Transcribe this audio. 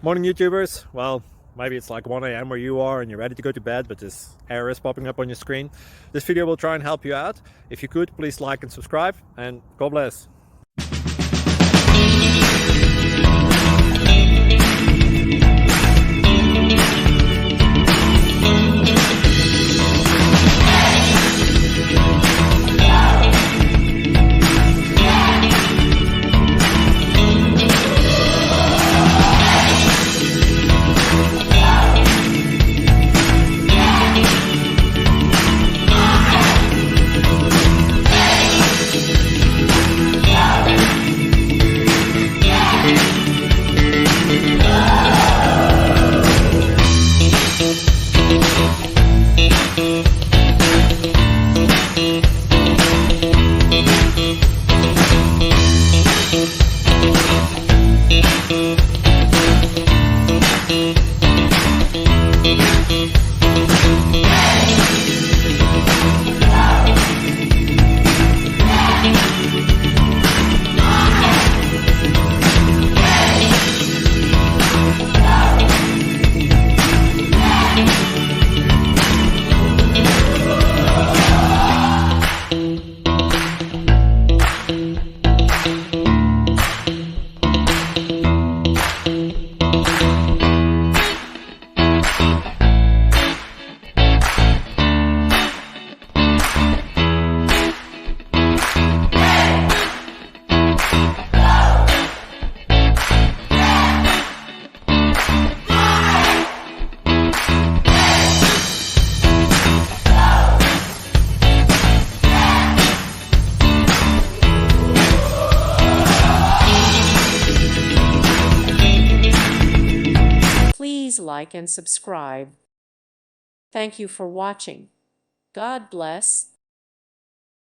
Morning YouTubers. Well, maybe it's like 1 a.m. where you are and you're ready to go to bed, but this error is popping up on your screen. This video will try and help you out. If you could, please like and subscribe, and God bless. Please like and subscribe. Thank you for watching. God bless.